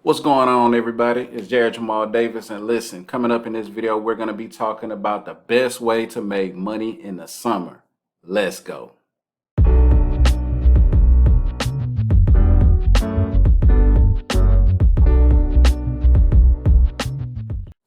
What's going on, everybody? It's Jarrett-Jamal Davis, and listen, coming up in this video, we're going to be talking about the best way to make money in the summer. Let's go.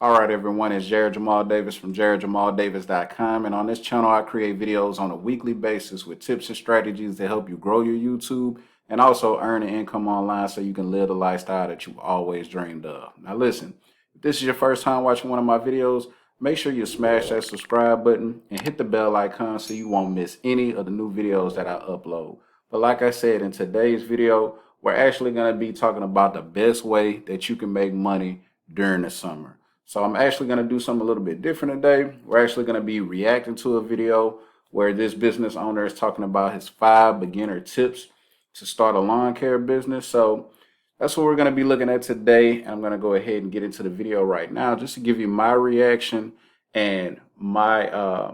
All right, everyone, it's Jarrett-Jamal Davis from jarrettjamaldavis.com, and on this channel, I create videos on a weekly basis with tips and strategies to help you grow your YouTube and also earn an income online so you can live the lifestyle that you've always dreamed of. Now, listen, if this is your first time watching one of my videos, make sure you smash that subscribe button and hit the bell icon so you won't miss any of the new videos that I upload. But like I said, in today's video, we're actually going to be talking about the best way that you can make money during the summer. So I'm actually going to do something a little bit different today. We're actually going to be reacting to a video where this business owner is talking about his 5 beginner tips to start a lawn care business. So that's what we're going to be looking at today. And I'm going to go ahead and get into the video right now just to give you my reaction and my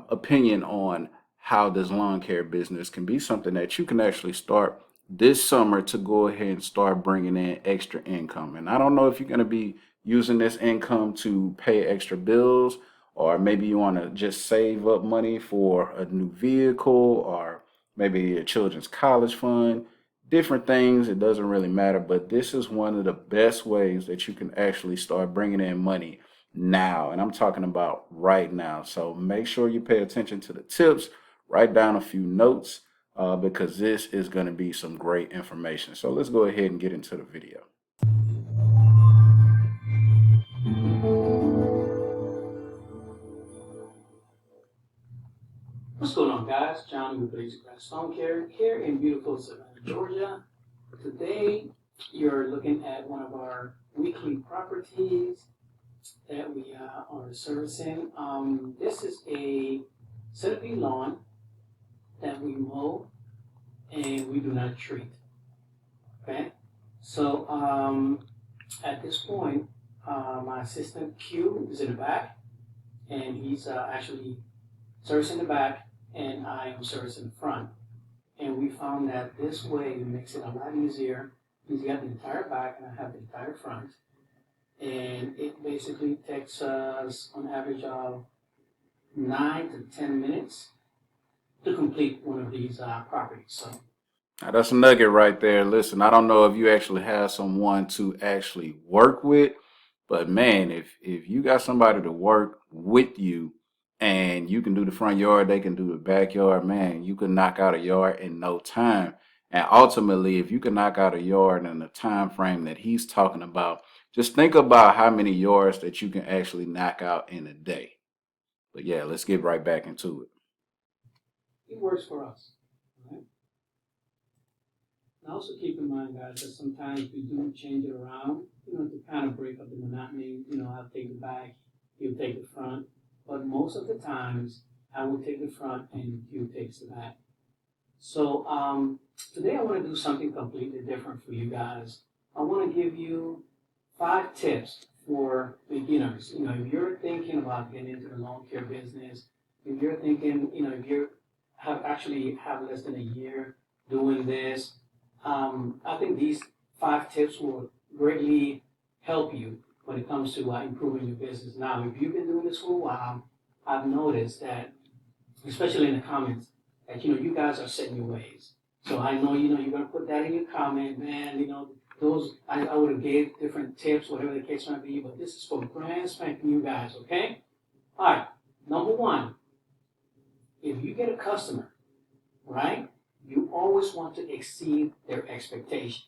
opinion on how this lawn care business can be something that you can actually start this summer to go ahead and start bringing in extra income. And I don't know if you're going to be using this income to pay extra bills, or maybe you want to just save up money for a new vehicle, or maybe your children's college fund, different things. It doesn't really matter, but this is one of the best ways that you can actually start bringing in money now. And I'm talking about right now. So make sure you pay attention to the tips, write down a few notes, because this is going to be some great information. So let's go ahead and get into the video. What's going on, guys? John with Basic Grass Lawn Care here in beautiful Savannah, Georgia. Today, you're looking at one of our weekly properties that we are servicing. This is a centipede lawn that we mow and we do not treat. Okay, so at this point, my assistant Q is in the back, and he's actually servicing the back, and I am servicing the front. And we found that this way it makes it a lot easier. He's got the entire back, and I have the entire front. And it basically takes us on average of 9 to 10 minutes to complete one of these properties. So now, that's a nugget right there. Listen, I don't know if you actually have someone to actually work with, but man, if you got somebody to work with you and you can do the front yard, they can do the backyard, man, you can knock out a yard in no time. And ultimately, if you can knock out a yard in the time frame that he's talking about, just think about how many yards that you can actually knock out in a day. But yeah, let's get right back into it. it works for us. All right? And also keep in mind, guys, that sometimes we do change it around, to kind of break up the monotony. I'll take the back, he'll take the front. But most of the times, I will take the front and Hugh takes the back. So today I want to do something completely different for you guys. I want to give you 5 tips for beginners. If you're thinking about getting into the lawn care business, if you're thinking, if you have less than a year doing this, I think these 5 tips will greatly help you when it comes to improving your business. Now, if you've been doing this for a while, I've noticed that, especially in the comments, that you guys are setting your ways. So I know you're gonna put that in your comment, man. Those I would have gave different tips, whatever the case might be, but this is for brand spanking you guys, okay? All right. Number 1, if you get a customer, right, you always want to exceed their expectation.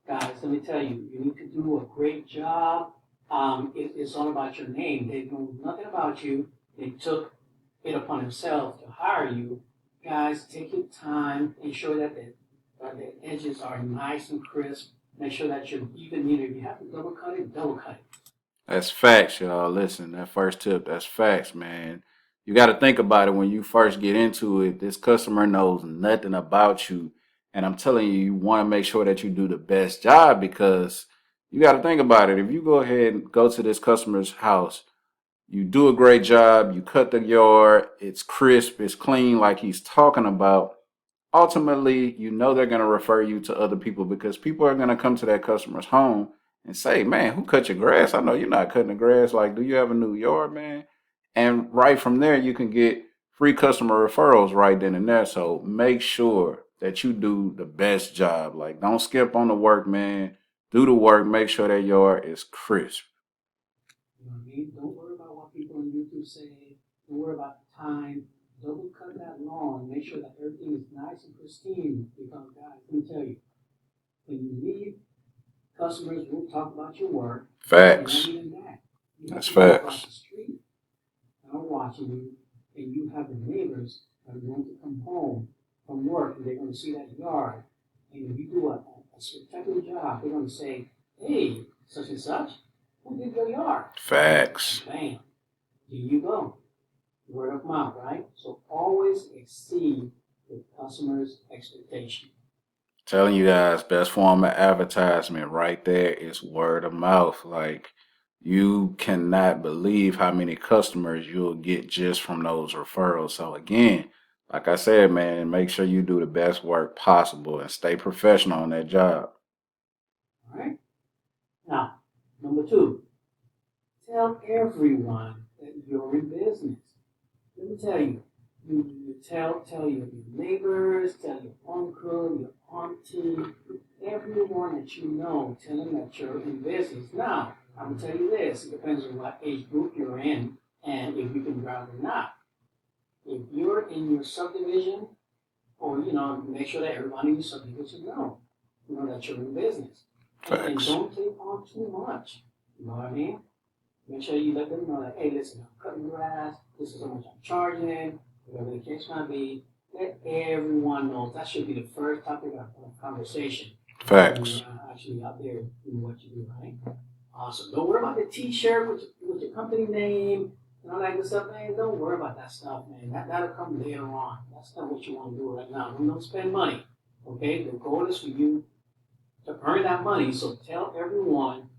Guys, let me tell you, you need to do a great job. It's all about your name. They know nothing about you. They took it upon themselves to hire you. Guys, take your time. Ensure that the edges are nice and crisp. Make sure that you're even. If you have to double cut it, double cut it. That's facts, y'all. Listen, that first tip, that's facts, man. You got to think about it when you first get into it. This customer knows nothing about you. And I'm telling you, you want to make sure that you do the best job, because you got to think about it. If you go ahead and go to this customer's house, you do a great job, you cut the yard, it's crisp, it's clean like he's talking about. Ultimately, they're going to refer you to other people, because people are going to come to that customer's home and say, man, who cut your grass? I know you're not cutting the grass. Like, do you have a new yard, man? And right from there, you can get free customer referrals right then and there. So make sure that you do the best job. Like, don't skip on the work, man. Do the work. Make sure that yard is crisp. You know what I mean? Don't worry about what people on YouTube say. Don't worry about the time. Double cut that lawn. Make sure that everything is nice and pristine. Because guys, let me tell you, when you leave, customers will talk about your work. And not Facts. even that. You have That's to go across facts. the street and are watching you, and you have the neighbors that are going to come home from work and they're going to see that yard. And if you do a spectacular job, they're going to say, hey, such and such, who did your yard? Facts. Bam. Here you go. Word of mouth, right? So always exceed the customer's expectation. Telling you guys, best form of advertisement right there is word of mouth. Like, you cannot believe how many customers you'll get just from those referrals. So again, like I said, man, make sure you do the best work possible and stay professional on that job. All right? Now, number two, tell everyone that you're in business. Let me tell you, you tell your neighbors, tell your uncle, your auntie, everyone that you know, tell them that you're in business. Now, I'm gonna tell you this, it depends on what age group you're in and if you can drive or not. If you're in your subdivision, or make sure that everybody in your subdivision know that you're in business. And Facts. don't take on too much. You know what I mean? Make sure you let them know that, hey, listen, I'm cutting grass, this is how much I'm charging, whatever the case might be. Let everyone know. That should be the first topic of conversation when you're Facts. actually out there doing what you do, right? Awesome. Don't worry about the t-shirt with your company name and all that good stuff, man. Don't worry about that stuff, man. That'll come later on. That's not what you want to do right now. Don't spend money, okay? The goal is for you to earn that money, so tell everyone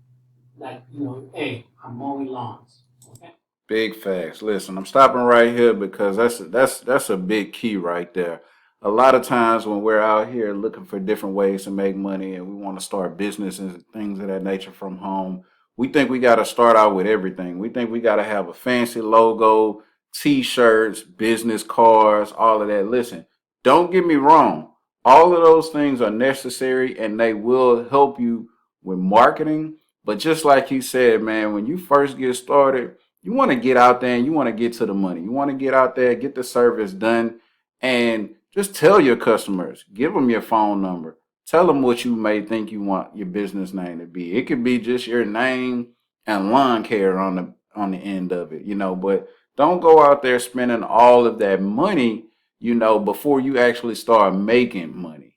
that, hey, I'm mowing lawns. Okay? Big facts. Listen, I'm stopping right here because that's a big key right there. A lot of times when we're out here looking for different ways to make money and we want to start businesses and things of that nature from home, we think we got to start out with everything. We think we got to have a fancy logo, t-shirts, business cards, all of that. Listen, don't get me wrong. All of those things are necessary and they will help you with marketing. But just like you said, man, when you first get started, you want to get out there and you want to get to the money. You want to get out there, get the service done, and just tell your customers, give them your phone number, tell them what you may think you want your business name to be. It could be just your name and lawn care on the end of it, but don't go out there spending all of that money, before you actually start making money.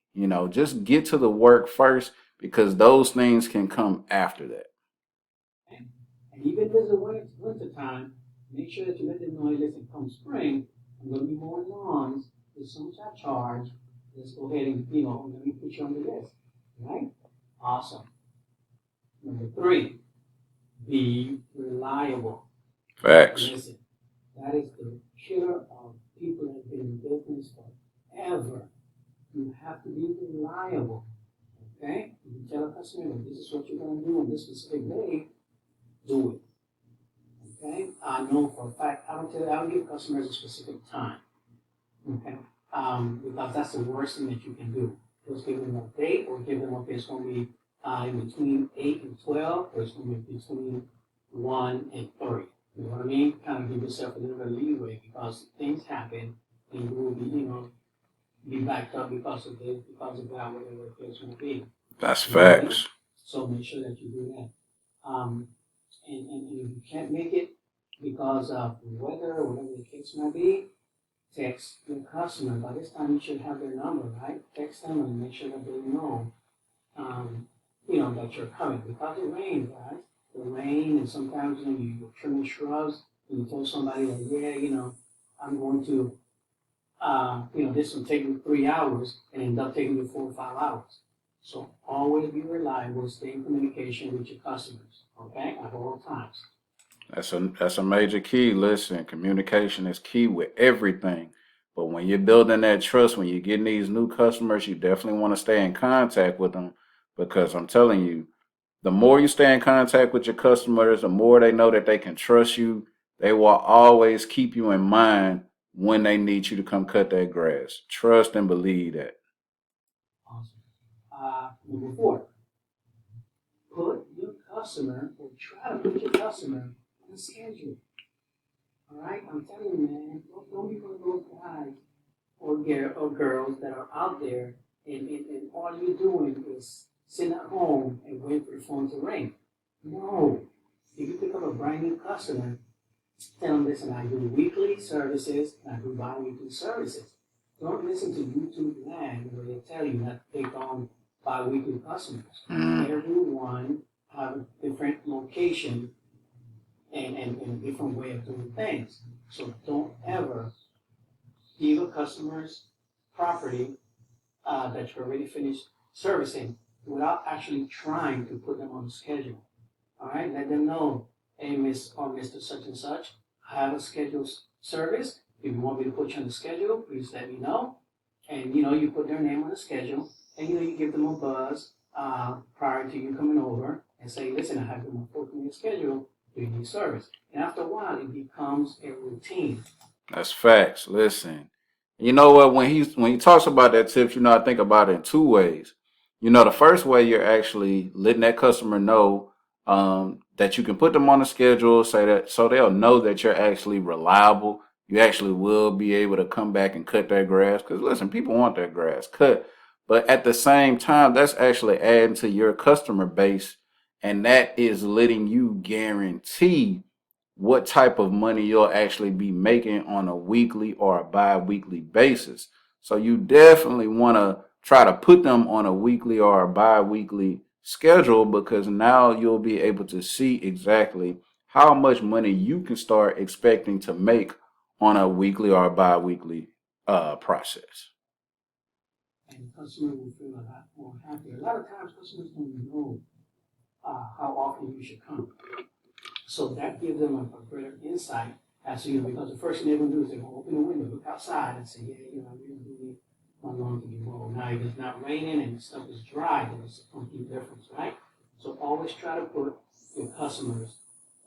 Just get to the work first because those things can come after that. And even if it's a winter time, make sure that you let them know, hey, listen, come spring, I'm going to be mowing lawns. There's so much I charge. Let's go ahead and, let me put you on the list. Right? Awesome. Number three, be reliable. Facts. Listen, that is the killer of people that have been in business forever. You have to be reliable. Okay? You tell a customer that this is what you're going to do on this specific day, do it. Okay? I know for a fact, I don't give customers a specific time. Okay? Because that's the worst thing that you can do. Just give them a date or give them, okay, it's going to be in between 8 and 12, or it's going to be between 1 and 3. You know what I mean? Kind of give yourself a little bit of leeway because things happen and you will be backed up because of this, because of that, whatever the case may be. That's You know what I mean? facts. So make sure that you do that. And if you can't make it because of weather or whatever the case might be, text your customer. By this time, you should have their number, right? Text them and make sure that they know, that you're coming. Because it rains, guys. The rain, and sometimes you're trimming shrubs, and you tell somebody that, yeah, I'm going to, this will take you 3 hours, and end up taking you 4 or 5 hours. So always be reliable, stay in communication with your customers, okay, at all times. That's a major key. Listen, communication is key with everything. But when you're building that trust, when you're getting these new customers, you definitely want to stay in contact with them because I'm telling you, The more you stay in contact with your customers, the more they know that they can trust you. They will always keep you in mind when they need you to come cut their grass. Trust and believe that. Awesome. Number four, put your customer or try to put your customer on a schedule. All right, I'm telling you, man, don't be one of those guys or girls that are out there and all you're doing is sitting at home and waiting for the phone to ring. No. If you pick up a brand new customer, tell them, listen, I do weekly services and I do bi-weekly services. Don't listen to YouTube land where they tell you not to take on bi-weekly customers. Mm. Everyone have a different location and a different way of doing things. So don't ever give a customer's property that you already finished servicing without actually trying to put them on the schedule. All right, let them know, hey, Miss or Mr. Such and Such, I have a scheduled service. If you want me to put you on the schedule, please let me know. And you put their name on the schedule, and you give them a buzz prior to you coming over and say, listen, I have them on 14-day schedule. Do you need service? And after a while, it becomes a routine. That's facts. Listen, you know what? When he talks about that tips, I think about it in two ways. The first way you're actually letting that customer know that you can put them on a schedule, say that so they'll know that you're actually reliable. You actually will be able to come back and cut their grass. Because listen, people want their grass cut, but at the same time, that's actually adding to your customer base, and that is letting you guarantee what type of money you'll actually be making on a weekly or a bi-weekly basis. So you definitely want to try to put them on a weekly or a bi-weekly schedule, because now you'll be able to see exactly how much money you can start expecting to make on a weekly or a bi-weekly process. And the customer will feel a lot more happy. A lot of times, customers don't know how often you should come. So that gives them a greater insight as to because the first thing they're going to do is they're going to open the window, look outside, and say, yeah, I really do need my lawn to be mowed. Now, if it's not raining and the stuff is dry, then it's a complete difference, right? So always try to put your customers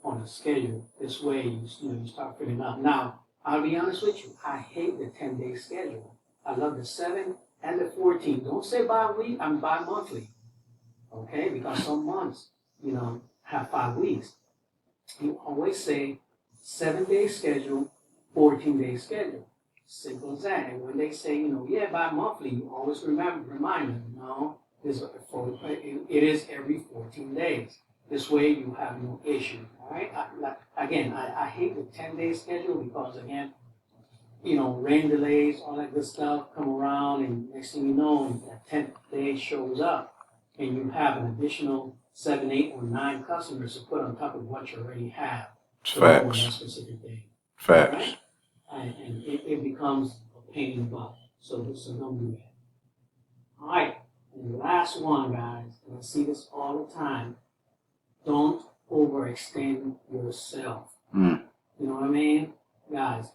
on a schedule. This way, you start figuring out. Now, I'll be honest with you, I hate the 10-day schedule. I love the 7 and the 14. Don't say bi-week, I'm bi-monthly, okay? Because some months, have 5 weeks. You always say 7-day schedule, 14-day schedule. Simple as that. And when they say, yeah, bi-monthly, you always remind them, no, it is every 14 days. This way you have no issue. All right. I hate the 10-day schedule because again, rain delays, all that good stuff come around, and next thing you know, that 10th day shows up, and you have an additional 7, 8, or 9 customers to put on top of what you already have to go on that Facts. specific day. All Facts. right? And it becomes a pain in the butt. So don't do that. All right. And the last one, guys, and I see this all the time, don't overextend yourself. Mm. You know what I mean? Guys,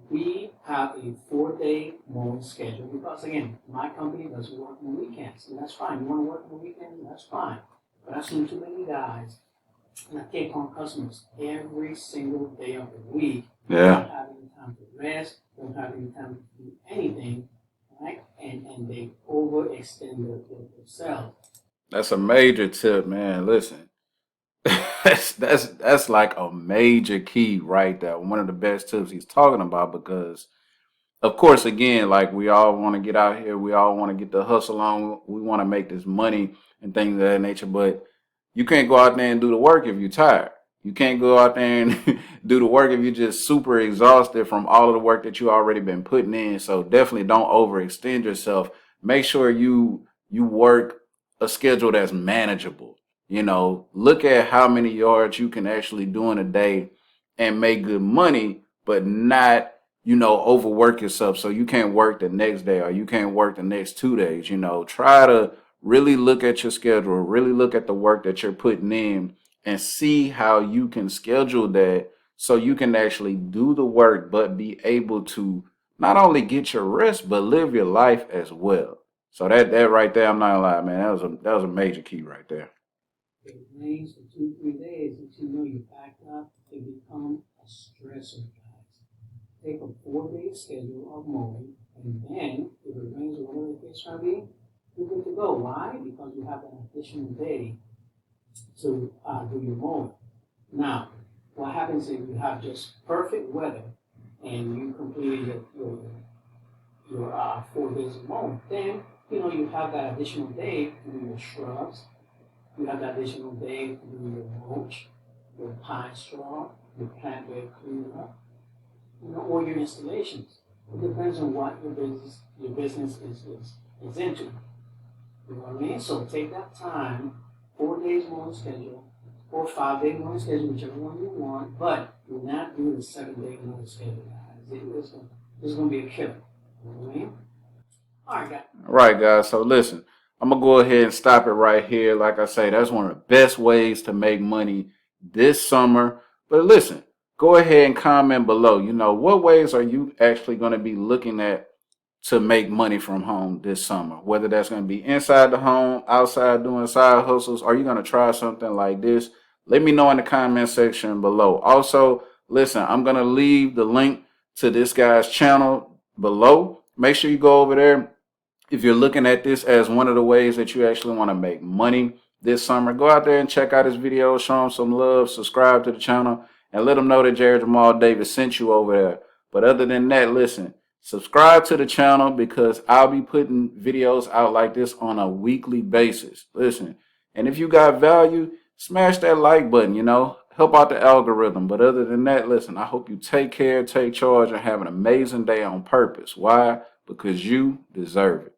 we have a 4-day mowing schedule because, again, my company doesn't work on weekends, and that's fine. You want to work on the weekends, that's fine. But I've seen too many guys, and I take on customers every single day of the week. Yeah. Don't have any time to rest, don't have any time to do anything, right? And they overextend themselves. That's a major tip, man. Listen, that's like a major key right there. One of the best tips he's talking about, because of course, again, like we all want to get out here, we all want to get the hustle on, we want to make this money and things of that nature, but you can't go out there and do the work if you're tired. You can't go out there and do the work if you're just super exhausted from all of the work that you already been putting in. So definitely don't overextend yourself. Make sure you work a schedule that's manageable. Look at how many yards you can actually do in a day and make good money, but not overwork yourself so you can't work the next day or you can't work the next 2 days. Try to really look at your schedule, really look at the work that you're putting in and see how you can schedule that so you can actually do the work, but be able to not only get your rest, but live your life as well. So that right there, I'm not gonna lie, man, that was a major key right there. It rains for 2, 3 days until you know you're backed up. It becomes a stressor, guys. Take a 4-day schedule of mowing, and then if it rains or whatever the case might be, you're good to go. Why? Because you have an additional day to do your mowing. Now, what happens if you have just perfect weather and you completed your 4 days of mowing? Then you have that additional day to do your shrubs. You have that additional day to do your mulch, your pine straw, your plant bed cleanup, or your installations. It depends on what your business is into. You know what I mean? So take that time, 4 days mowing schedule, or 5-day mowing schedule, whichever one you want, but you're not doing a 7-day mowing schedule, guys. It's going to be a killer. You know what I mean? All right, guys. All right, guys. So listen, I'm gonna go ahead and stop it right here. Like I say, that's one of the best ways to make money this summer. But listen, go ahead and comment below. What ways are you actually going to be looking at to make money from home this summer? Whether that's going to be inside the home, outside doing side hustles, are you going to try something like this? Let me know in the comment section below. Also, listen, I'm going to leave the link to this guy's channel below. Make sure you go over there. If you're looking at this as one of the ways that you actually want to make money this summer, go out there and check out his video, show him some love, subscribe to the channel, and let him know that Jarrett-Jamal Davis sent you over there. But other than that, listen, subscribe to the channel because I'll be putting videos out like this on a weekly basis. Listen, and if you got value, smash that like button, help out the algorithm. But other than that, listen, I hope you take care, take charge, and have an amazing day on purpose. Why? Because you deserve it.